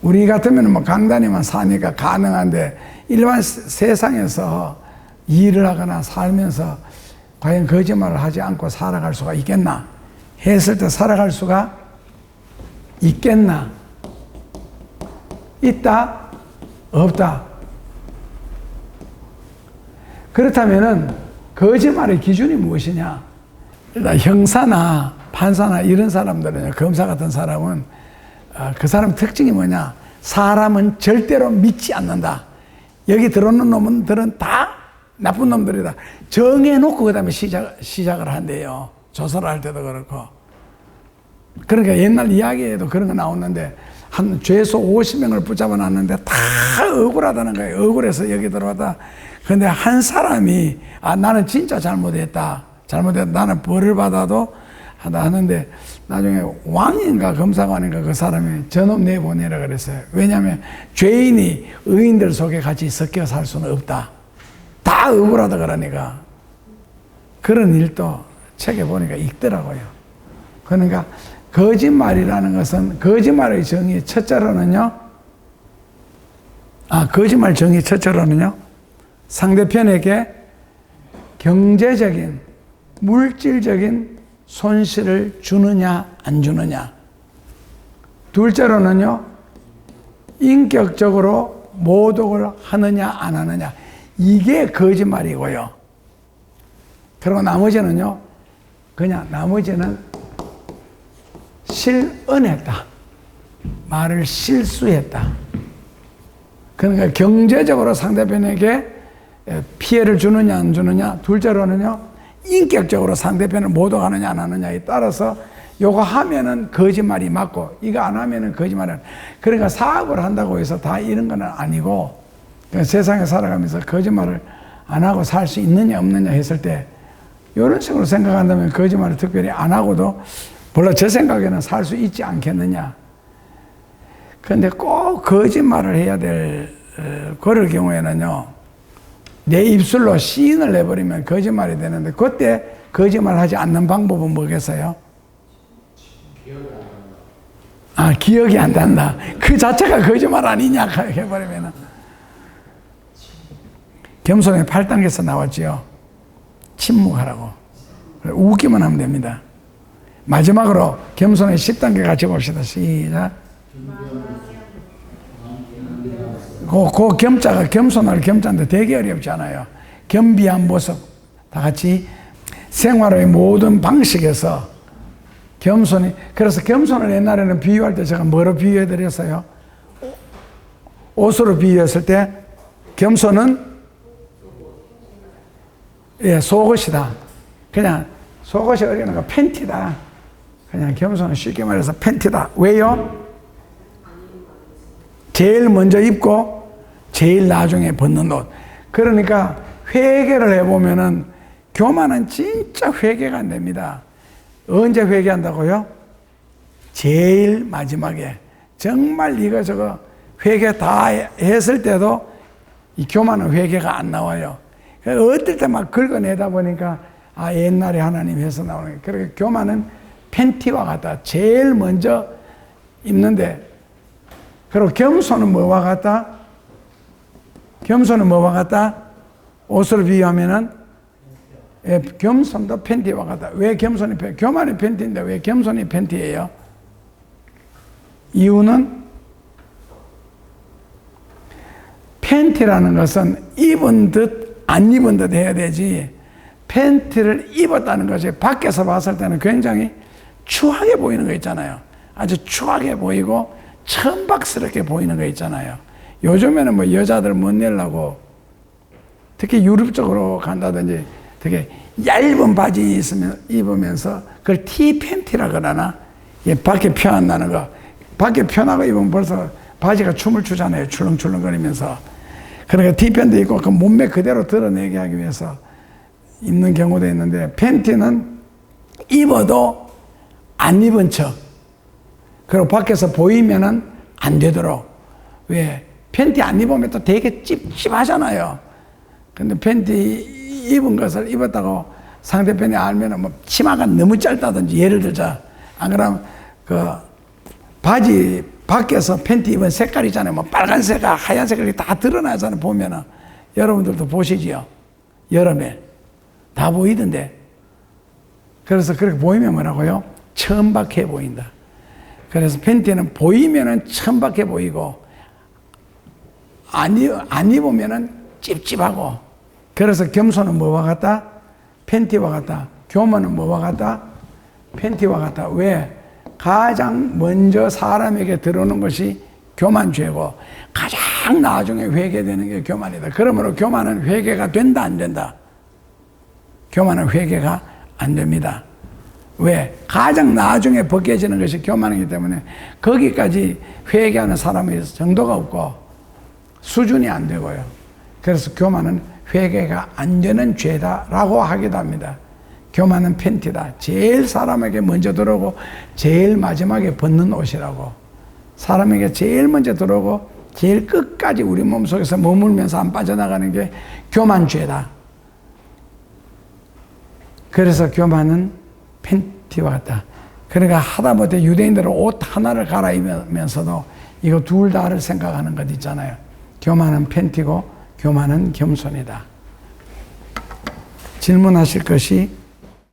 우리 같으면 뭐 강단에만 사니까 가능한데, 일반 세상에서 일을 하거나 살면서 과연 거짓말을 하지 않고 살아갈 수가 있겠나? 했을 때 살아갈 수가 있겠나? 있다? 없다? 그렇다면은 거짓말의 기준이 무엇이냐? 일단 형사나 판사나 이런 사람들은, 검사 같은 사람은 그 사람 특징이 뭐냐? 사람은 절대로 믿지 않는다. 여기 들어오는 놈들은 다 나쁜 놈들이다. 정해놓고 그 다음에 시작을 한대요. 조사를 할 때도 그렇고. 그러니까 옛날 이야기에도 그런 거 나오는데, 한 죄수 50명을 붙잡아 놨는데 다 억울하다는 거예요. 억울해서 여기 들어왔다. 근데 한 사람이, 나는 진짜 잘못했다. 나는 벌을 받아도 하다 하는데, 나중에 왕인가 검사관인가 그 사람이 저놈 내보내라 그랬어요. 왜냐하면 죄인이 의인들 속에 같이 섞여 살 수는 없다. 다 억울하다 그러니까. 그런 일도 책에 보니까 있더라고요. 그러니까 거짓말이라는 것은, 거짓말의 정의 첫째로는요, 거짓말 정의 첫째로는요, 상대편에게 경제적인, 물질적인 손실을 주느냐 안 주느냐. 둘째로는요, 인격적으로 모독을 하느냐 안 하느냐. 이게 거짓말이고요. 그리고 나머지는요, 그냥 나머지는 실언했다. 말을 실수했다. 그러니까 경제적으로 상대편에게 피해를 주느냐 안 주느냐. 둘째로는요, 인격적으로 상대편을 모독하느냐 안 하느냐에 따라서 요거 하면은 거짓말이 맞고 이거 안 하면은 거짓말이. 그러니까 사업을 한다고 해서 다 이런 건 아니고, 그러니까 세상에 살아가면서 거짓말을 안 하고 살 수 있느냐 없느냐 했을 때, 이런 식으로 생각한다면 거짓말을 특별히 안 하고도 물론 제 생각에는 살 수 있지 않겠느냐. 그런데 꼭 거짓말을 해야 될 그럴 경우에는요, 내 입술로 시인을 내버리면 거짓말이 되는데, 그때 거짓말하지 않는 방법은 뭐겠어요? 기억이 안 난다. 그 자체가 거짓말 아니냐 해버리면은. 겸손의 8단계에서 나왔지요. 침묵하라고. 웃기만 하면 됩니다. 마지막으로 겸손의 10단계 같이 봅시다. 시작. 그 겸자가 겸손할 겸자인데 되게 어렵지 않아요. 겸비한 모습. 다 같이 생활의 모든 방식에서 겸손이. 그래서 겸손을 옛날에는 비유할 때 제가 뭐로 비유해 드렸어요? 옷으로 비유했을 때 겸손은 속옷이다. 그냥 속옷이 어려운 거 팬티다. 그냥 겸손은 쉽게 말해서 팬티다. 왜요? 제일 먼저 입고 제일 나중에 벗는 옷. 그러니까 회개를 해보면은 교만은 진짜 회개가 안 됩니다. 언제 회개한다고요? 제일 마지막에. 정말 이거저거 회개 다 했을 때도 이 교만은 회개가 안 나와요. 어떨 때 막 긁어내다 보니까 옛날에 하나님 해서 나오는 거예요. 그러니까 교만은 팬티와 같다. 제일 먼저 입는데. 그리고 겸손은 뭐와 같다? 겸손은 뭐와 같다? 옷으로 비유하면은 겸손도 팬티와 같다. 왜 겸손이 팬티? 교만이 팬티인데 왜 겸손이 팬티예요? 이유는 팬티라는 것은 입은 듯 안 입은 듯 해야 되지, 팬티를 입었다는 것이 밖에서 봤을 때는 굉장히 추하게 보이는 거 있잖아요. 아주 추하게 보이고 천박스럽게 보이는 거 있잖아요. 요즘에는 뭐 여자들 못 내려고 특히 유럽 쪽으로 간다든지 되게 얇은 바지 입으면서 그걸 티 팬티라 그러나? 예, 밖에 펴 안 나는 거. 밖에 펴나고 입으면 벌써 바지가 춤을 추잖아요. 출렁출렁거리면서. 그러니까 티 팬티 입고 그 몸매 그대로 드러내게 하기 위해서 입는 경우도 있는데, 팬티는 입어도 안 입은 척. 그리고 밖에서 보이면은 안 되도록. 왜? 팬티 안 입으면 또 되게 찝찝하잖아요. 근데 팬티 입은 것을 입었다고 상대편이 알면은 뭐 치마가 너무 짧다든지, 예를 들자. 안 그러면 그 바지 밖에서 팬티 입은 색깔 있잖아요. 뭐 빨간색, 하얀색이 다 드러나잖아요. 보면은. 여러분들도 보시지요. 여름에. 다 보이던데. 그래서 그렇게 보이면 뭐라고요? 천박해 보인다. 그래서 팬티는 보이면은 천박해 보이고, 안 입으면은 찝찝하고. 그래서 겸손은 뭐와 같다? 팬티와 같다. 교만은 뭐와 같다? 팬티와 같다. 왜? 가장 먼저 사람에게 들어오는 것이 교만죄고, 가장 나중에 회개되는 게 교만이다. 그러므로 교만은 회개가 된다, 안 된다? 교만은 회개가 안 됩니다. 왜? 가장 나중에 벗겨지는 것이 교만이기 때문에 거기까지 회개하는 사람의 정도가 없고 수준이 안 되고요. 그래서 교만은 회개가 안 되는 죄다라고 하기도 합니다. 교만은 팬티다. 제일 사람에게 먼저 들어오고 제일 마지막에 벗는 옷이라고. 사람에게 제일 먼저 들어오고 제일 끝까지 우리 몸속에서 머물면서 안 빠져나가는 게 교만죄다. 그래서 교만은 팬티와 같다. 그러니까 하다못해 유대인들은 옷 하나를 갈아입으면서도 이거 둘 다를 생각하는 것 있잖아요. 교만은 팬티고 교만은 겸손이다. 질문하실 것이